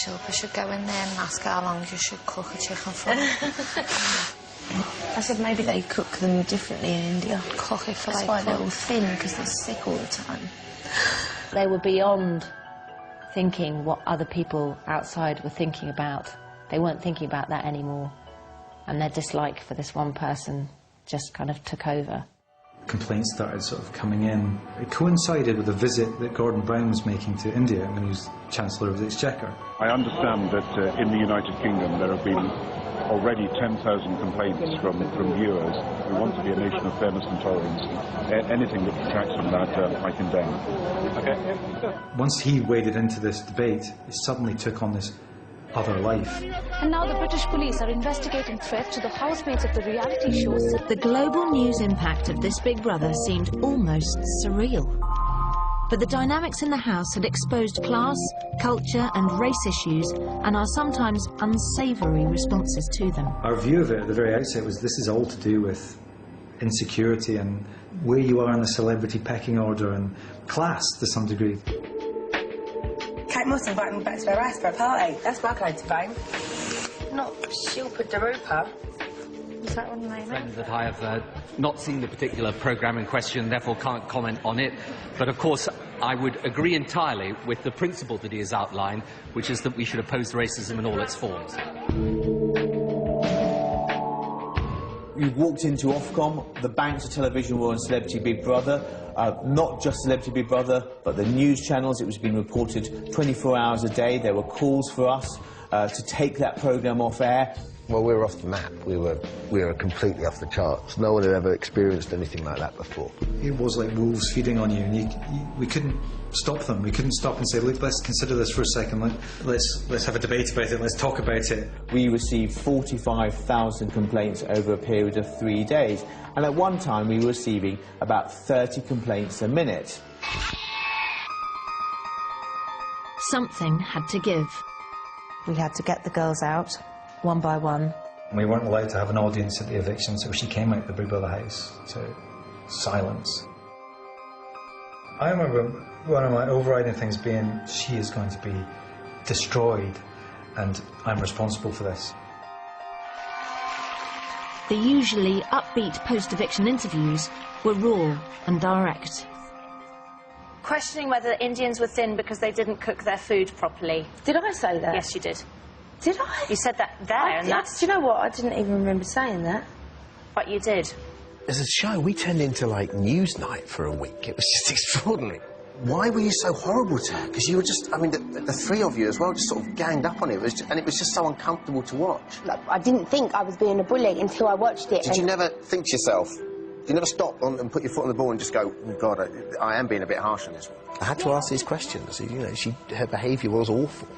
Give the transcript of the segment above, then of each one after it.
ketchup. I should go in there and ask how long you should cook a chicken for. I said maybe they cook them differently in India. Cook it for That's why they're all thin, because they're sick all the time. They were beyond thinking what other people outside were thinking about. They weren't thinking about that anymore. And their dislike for this one person just kind of took over. Complaints started sort of coming in. It coincided with a visit that Gordon Brown was making to India when he was Chancellor of the Exchequer. I understand that in the United Kingdom there have been already 10,000 complaints from viewers who want to be a nation of fairness and tolerance. Anything that detracts from that, I condemn. Okay. Once he waded into this debate, it suddenly took on this other life. And now the British police are investigating threats to the housemates of the reality show. The global news impact of this Big Brother seemed almost surreal. But the dynamics in the house had exposed class, culture and race issues and our sometimes unsavoury responses to them. Our view of it at the very outset was this is all to do with insecurity and where you are in the celebrity pecking order and class to some degree. Kate Moss invited me back to her house for a party. That's my claim to fame. Not Shilpa Darupa. Is that one name? Friend that I have not seen the particular programme in question, therefore can't comment on it. But of course, I would agree entirely with the principle that he has outlined, which is that we should oppose racism in all its forms. You walked into Ofcom, the banks of television were on Celebrity Big Brother. Not just Celebrity Big Brother, but the news channels. It was being reported 24 hours a day. There were calls for us to take that programme off air. Well, we were off the map. We were completely off the charts. No one had ever experienced anything like that before. It was like wolves feeding on you, and we couldn't stop them. We couldn't stop and say, look, let's consider this for a second. Let's have a debate about it. Let's talk about it. We received 45,000 complaints over a period of 3 days. And at one time, we were receiving about 30 complaints a minute. Something had to give. We had to get the girls out, one by one. We weren't allowed to have an audience at the eviction, so she came out the Big Brother house to silence. I remember one of my overriding things being, she is going to be destroyed, and I'm responsible for this. The usually upbeat post-eviction interviews were raw and direct. Questioning whether the Indians were thin because they didn't cook their food properly. Did I say that? Yes, you did. Did I? You said that there, and that's... Do you know what? I didn't even remember saying that. But you did. As a show, we turned into, like, Newsnight for a week. It was just extraordinary. Why were you so horrible to her? Because you were just, I mean, the three of you as well just sort of ganged up on it. And it was just so uncomfortable to watch. Like, I didn't think I was being a bully until I watched it. Did you never think to yourself, did you never stop and put your foot on the ball and just go, oh, God, I am being a bit harsh on this one? I had to ask these questions. You know, her behaviour was awful.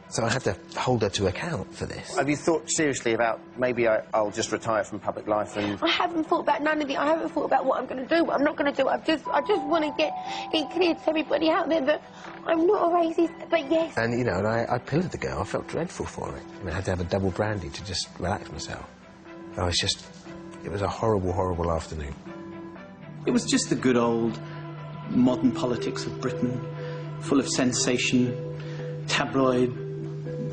So I had to hold her to account for this. Have you thought seriously about maybe I'll just retire from public life and... I haven't thought about none of it. I haven't thought about what I'm going to do, what I'm not going to do. I just want to get it clear to everybody out there that I'm not a racist, but yes. And, you know, and I pillared the girl. I felt dreadful for it. I mean, I had to have a double brandy to just relax myself. It was a horrible, horrible afternoon. It was just the good old modern politics of Britain, full of sensation, tabloid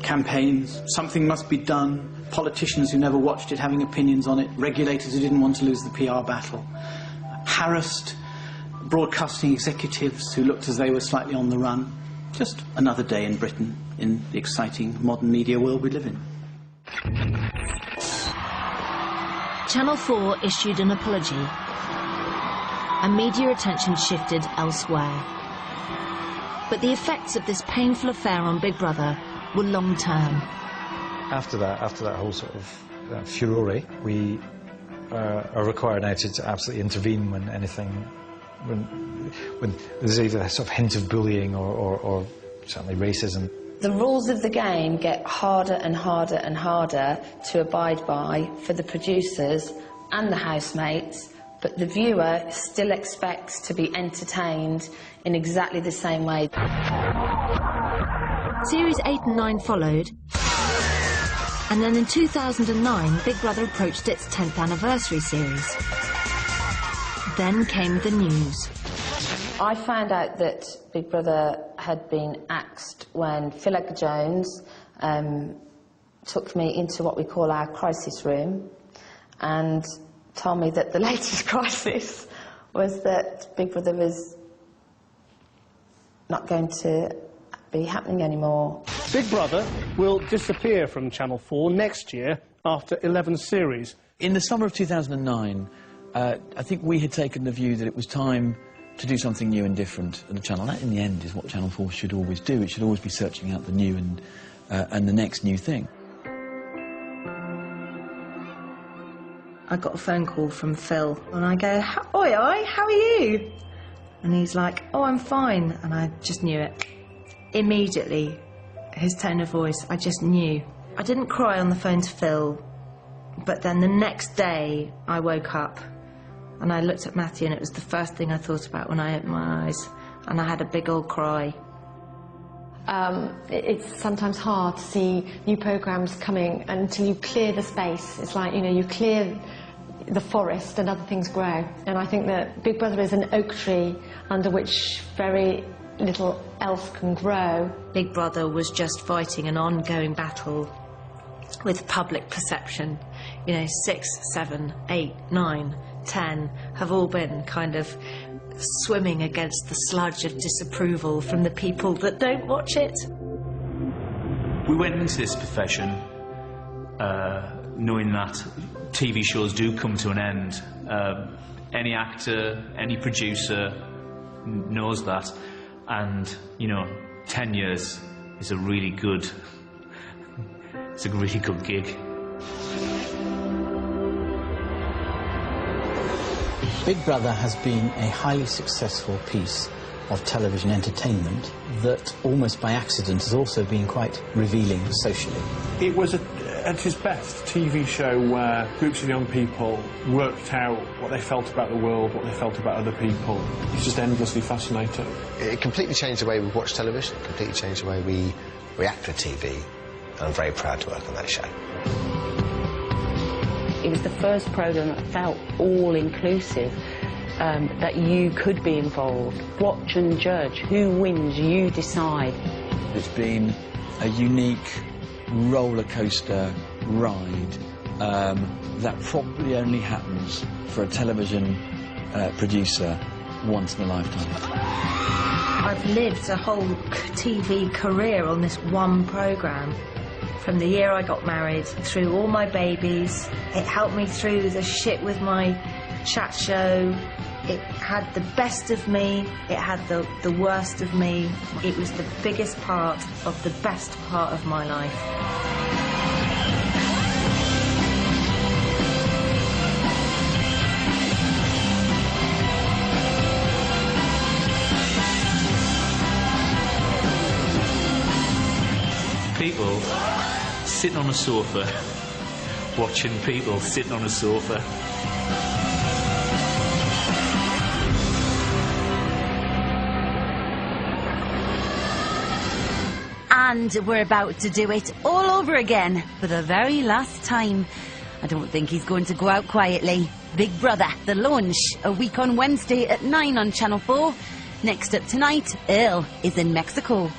campaigns, something must be done, politicians who never watched it having opinions on it, regulators who didn't want to lose the PR battle, harassed broadcasting executives who looked as they were slightly on the run. Just another day in Britain, in the exciting modern media world we live in. Channel 4 issued an apology, and media attention shifted elsewhere. But the effects of this painful affair on Big Brother were long-term. After that whole sort of furore, we are required now to absolutely intervene when anything, when there's either a sort of hint of bullying or certainly racism. The rules of the game get harder and harder and harder to abide by for the producers and the housemates, but the viewer still expects to be entertained in exactly the same way. Series 8 and 9 followed, and then in 2009, Big Brother approached its 10th anniversary series. Then came the news. I found out that Big Brother had been axed when Phil Jones took me into what we call our crisis room and told me that the latest crisis was that Big Brother was not going to be happening anymore. Big Brother will disappear from Channel 4 next year after 11 series. In the summer of 2009, I think we had taken the view that it was time to do something new and different at the channel. That, in the end, is what Channel 4 should always do. It should always be searching out the new and the next new thing. I got a phone call from Phil, and I go, "Oi, how are you?" And he's like, "Oh, I'm fine," and I just knew it. Immediately, his tone of voice, I just knew. I didn't cry on the phone to Phil, but then the next day, I woke up, and I looked at Matthew, and it was the first thing I thought about when I opened my eyes, and I had a big old cry. It's sometimes hard to see new programmes coming until you clear the space. It's like, you know, you clear the forest and other things grow. And I think that Big Brother is an oak tree under which very little else can grow. Big Brother was just fighting an ongoing battle with public perception. You know, 6, 7, 8, 9, 10 have all been kind of swimming against the sludge of disapproval from the people that don't watch it. We went into this profession knowing that TV shows do come to an end. Any actor, any producer knows that, and you know, 10 years is a really good, it's a really good gig. Big Brother has been a highly successful piece of television entertainment that, almost by accident, has also been quite revealing socially. It was, at its best, a TV show where groups of young people worked out what they felt about the world, what they felt about other people. It's just endlessly fascinating. It completely changed the way we watch television, completely changed the way we react to TV, and I'm very proud to work on that show. It was the first programme that felt all-inclusive, that you could be involved. Watch and judge. Who wins, you decide. It's been a unique roller coaster ride that probably only happens for a television producer once in a lifetime. I've lived a whole TV career on this one programme. From the year I got married, through all my babies. It helped me through the shit with my chat show. It had the best of me, it had the worst of me. It was the biggest part of the best part of my life. People sitting on a sofa, watching people sitting on a sofa. And we're about to do it all over again for the very last time. I don't think he's going to go out quietly. Big Brother, The Launch, a week on Wednesday at 9 on Channel 4. Next up tonight, Earl is in Mexico.